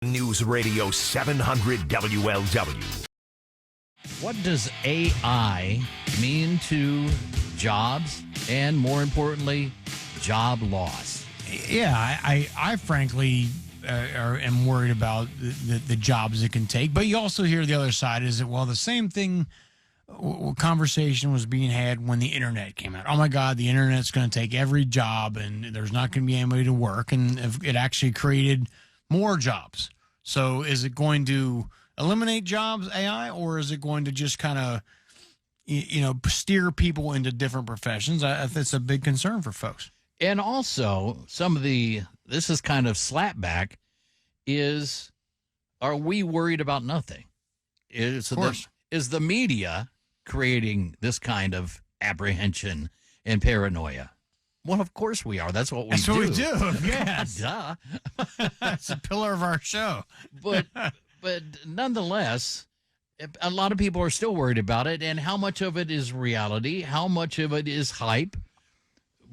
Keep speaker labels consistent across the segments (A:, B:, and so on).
A: News Radio 700 WLW.
B: What does AI mean to jobs and, more importantly, job loss?
C: Yeah, I frankly am worried about the jobs it can take. But you also hear the other side is that, well, the same thing conversation was being had when the internet came out. Oh, my God, the internet's going to take every job and there's not going to be anybody to work. And it actually created more jobs. So is it going to eliminate jobs, AI, or is it going to just kind of, steer people into different professions? That's a big concern for folks.
B: And also, this is kind of slapback, are we worried about nothing? Is the media creating this kind of apprehension and paranoia? Well, of course we are. That's what we do.
C: Yes.
B: Duh.
C: That's a pillar of our show.
B: But nonetheless, a lot of people are still worried about it. And how much of it is reality? How much of it is hype?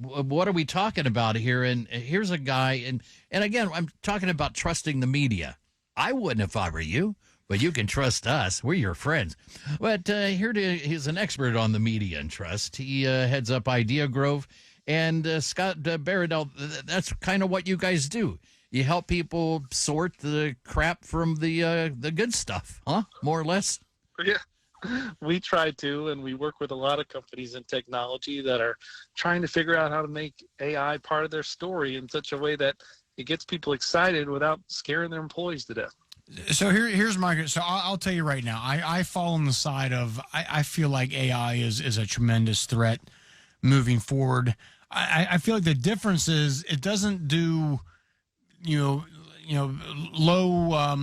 B: What are we talking about here? And here's a guy, and again, I'm talking about trusting the media. I wouldn't if I were you, but you can trust us. We're your friends. But he's an expert on the media and trust. He heads up Idea Grove. And Scott Baradell, that's kind of what you guys do. You help people sort the crap from the good stuff, huh? More or less?
D: Yeah, we try to, and we work with a lot of companies in technology that are trying to figure out how to make AI part of their story in such a way that it gets people excited without scaring their employees to death.
C: So here's my. So I'll tell you right now, I fall on the side of I feel like AI is a tremendous threat moving forward. I feel like the difference is it doesn't do, low,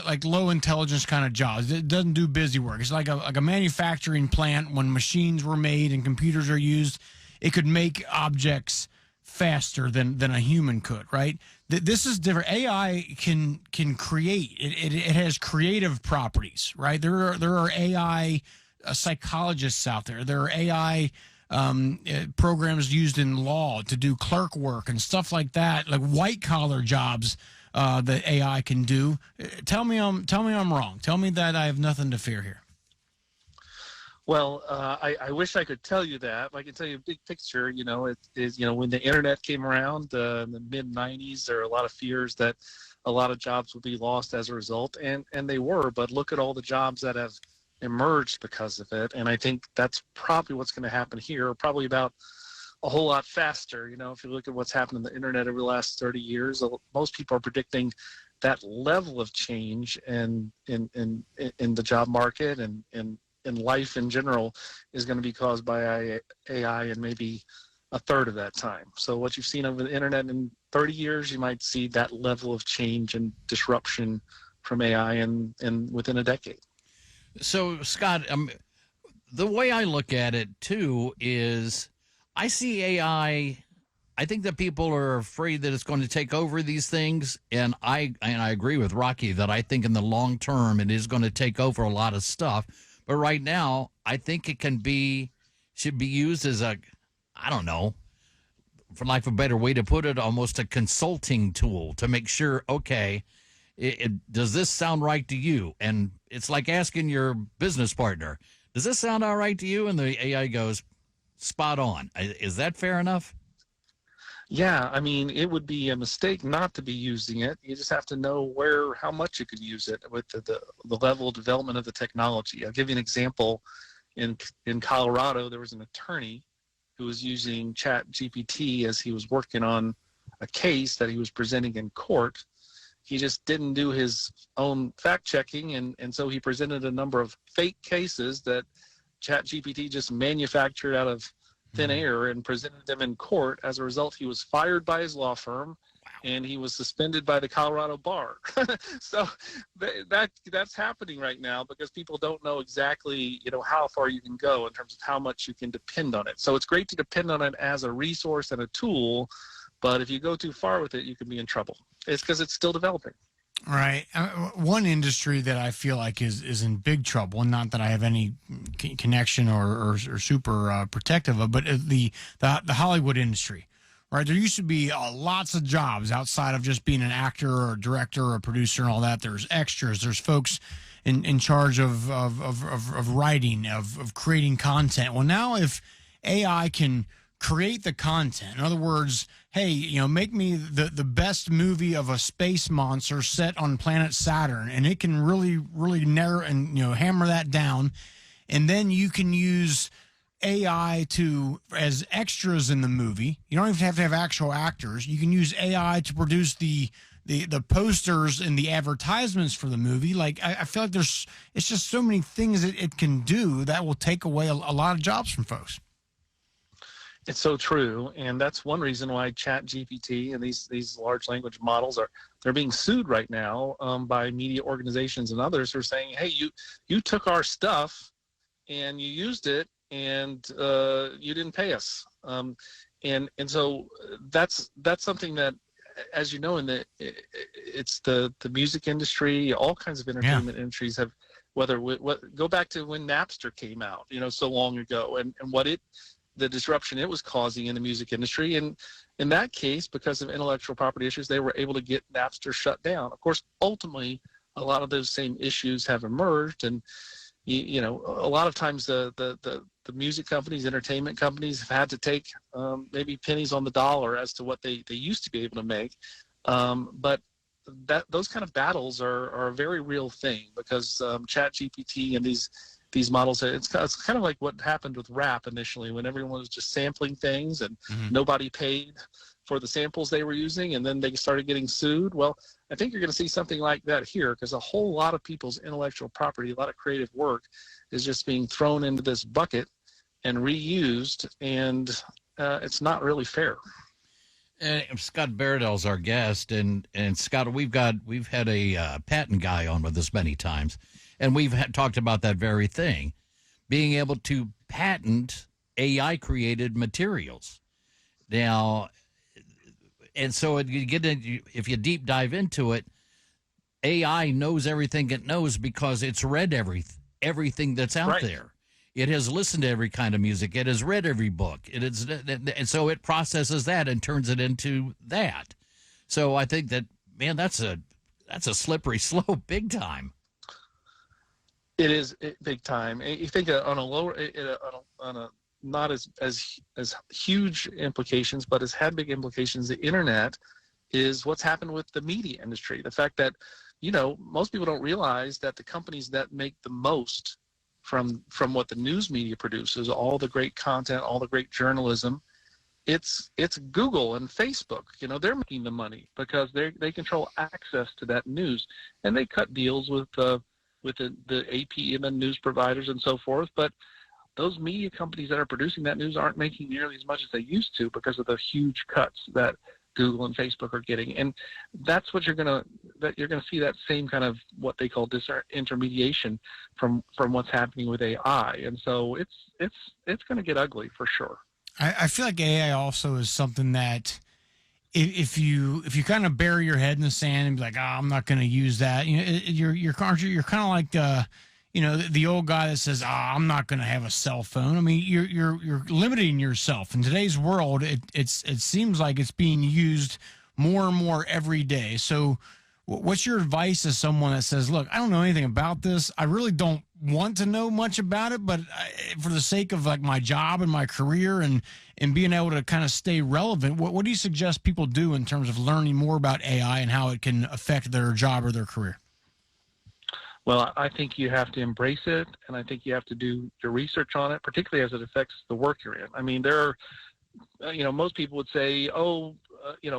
C: like low intelligence kind of jobs. It doesn't do busy work. It's like a manufacturing plant. When machines were made and computers are used, it could make objects faster than a human could. Right. This is different. AI can create. It has creative properties. Right. There are AI psychologists out there. There are AI programs used in law to do clerk work and stuff like that, like white collar jobs that AI can do. Tell me I'm wrong. Tell me that I have nothing to fear here.
D: Well, I wish I could tell you that. I can tell you a big picture. It is, when the internet came around in the mid 90s, there were a lot of fears that a lot of jobs would be lost as a result, and they were. But look at all the jobs that have emerged because of it, and I think that's probably what's going to happen here, probably about a whole lot faster. If you look at what's happened in the internet over the last 30 years, most people are predicting that level of change in the job market and in life in general is going to be caused by AI in maybe a third of that time. So what you've seen over the internet in 30 years, you might see that level of change and disruption from AI in within a decade.
B: So, Scott, the way I look at it, too, is I see AI. I think that people are afraid that it's going to take over these things. And I agree with Rocky that I think in the long term it is going to take over a lot of stuff. But right now, I think it should be used as a, I don't know, for lack of a better way to put it, almost a consulting tool to make sure, okay, does this sound right to you? And it's like asking your business partner, does this sound all right to you? And the AI goes, spot on. Is that fair enough?
D: Yeah, it would be a mistake not to be using it. You just have to know how much you could use it with the level of development of the technology. I'll give you an example. In Colorado, there was an attorney who was using ChatGPT as he was working on a case that he was presenting in court. He just didn't do his own fact-checking, and so he presented a number of fake cases that ChatGPT just manufactured out of thin air and presented them in court. As a result, he was fired by his law firm, and he was suspended by the Colorado bar. So that's happening right now because people don't know exactly, how far you can go in terms of how much you can depend on it. So it's great to depend on it as a resource and a tool, but if you go too far with it, you can be in trouble. It's because it's still developing.
C: Right. One industry that I feel like is in big trouble, and not that I have any connection or super protective of, but the Hollywood industry, right? There used to be lots of jobs outside of just being an actor or a director or a producer and all that. There's extras. There's folks in charge of writing, of creating content. Well, now if AI can create the content, in other words, hey, make me the best movie of a space monster set on planet Saturn, and it can really, really narrow and, hammer that down. And then you can use AI as extras in the movie. You don't even have to have actual actors. You can use AI to produce the posters and the advertisements for the movie. Like, I feel like it's just so many things that it can do that will take away a lot of jobs from folks.
D: It's so true, and that's one reason why ChatGPT and these large language models they're being sued right now by media organizations and others who are saying, hey, you took our stuff and you used it and you didn't pay us, and so that's something that, as you know, it's the music industry, all kinds of entertainment industries have, go back to when Napster came out, so long ago, and the disruption it was causing in the music industry. And in that case, because of intellectual property issues, they were able to get Napster shut down. Of course, ultimately, a lot of those same issues have emerged. And, a lot of times the music companies, entertainment companies have had to take maybe pennies on the dollar as to what they used to be able to make. But those kind of battles are a very real thing, because ChatGPT and these models, it's kind of like what happened with rap initially, when everyone was just sampling things and nobody paid for the samples they were using, and then they started getting sued. Well, I think you're going to see something like that here, because a whole lot of people's intellectual property, a lot of creative work is just being thrown into this bucket and reused, and it's not really fair.
B: Scott Baradell's our guest, and Scott, we've had a patent guy on with us many times, and we've talked about that very thing, being able to patent AI-created materials. Now, and so if you deep dive into it, AI knows everything it knows because it's read everything that's out there. It has listened to every kind of music. It has read every book. And so it processes that and turns it into that. So I think that, man, that's a slippery slope, big time.
D: It is big time. You think on a lower, on a not as huge implications, but has had big implications. The internet is what's happened with the media industry. The fact that, most people don't realize that the companies that make the most from what the news media produces, all the great content, all the great journalism, it's Google and Facebook. They're making the money because they control access to that news, and they cut deals with the AP and the news providers and so forth. But those media companies that are producing that news aren't making nearly as much as they used to because of the huge cuts that Google and Facebook are getting. And that's what you're gonna see, that same kind of what they call disintermediation from what's happening with AI. And so it's going to get ugly for sure.
C: I feel like AI also is something that if you kind of bury your head in the sand and be like, I'm not going to use that, you're kind of like the old guy that says, I'm not going to have a cell phone. I mean, you're limiting yourself. In today's world, it seems like it's being used more and more every day. So what's your advice to someone that says, look, I don't know anything about this. I really don't want to know much about it, but for the sake of like my job and my career and being able to kind of stay relevant, what do you suggest people do in terms of learning more about AI and how it can affect their job or their career?
D: Well, I think you have to embrace it, and I think you have to do your research on it, particularly as it affects the work you're in. I mean, there are, most people would say,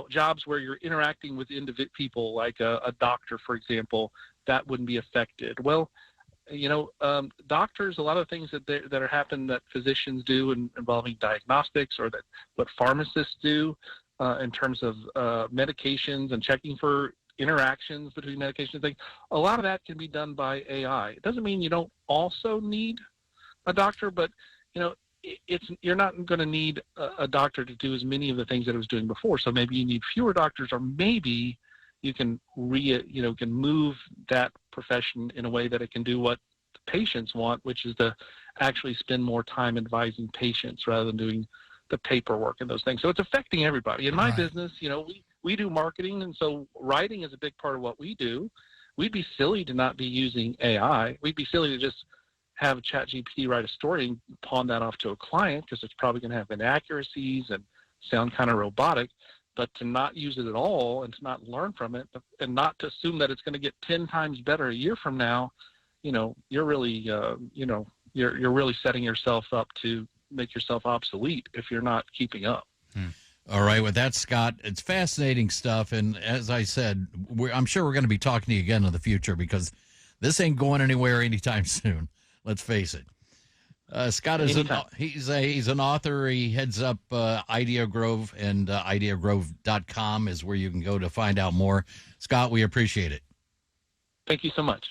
D: jobs where you're interacting with people, like a doctor, for example, that wouldn't be affected. Well, doctors, a lot of things that are happening that physicians do involving diagnostics, or that what pharmacists do in terms of medications and checking for interactions between medications, things, a lot of that can be done by AI. It doesn't mean you don't also need a doctor, but you're not going to need a doctor to do as many of the things that it was doing before. So maybe you need fewer doctors, or maybe you can can move that profession in a way that it can do what the patients want, which is to actually spend more time advising patients rather than doing the paperwork and those things. So it's affecting everybody. In my
C: Right.
D: business, we do marketing, and so writing is a big part of what we do. We'd be silly to not be using AI. We'd be silly to just have ChatGPT write a story and pawn that off to a client, because it's probably going to have inaccuracies and sound kind of robotic. But to not use it at all and to not learn from it, and not to assume that it's going to get 10 times better a year from now, you're really, you're really setting yourself up to make yourself obsolete if you're not keeping up.
B: All right, with that, Scott, it's fascinating stuff. And as I said, I'm sure we're going to be talking to you again in the future, because this ain't going anywhere anytime soon. Let's face it. Scott is he's an author. He heads up Idea Grove, and ideagrove.com is where you can go to find out more. Scott, we appreciate it.
D: Thank you so much.